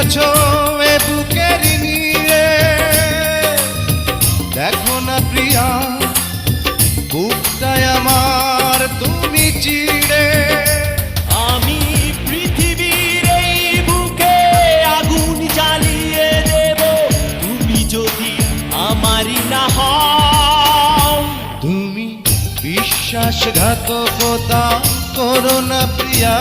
আছো এ বুকের নিয়ে, দেখো না প্রিয়া বুকটায় আমার তুমি চিড়ে। আমি পৃথিবীর এই বুকে আগুন জ্বালিয়ে দেব, তুমি যদি আমারই না হও। তুমি বিশ্বাসঘাতকতা করো না প্রিয়া।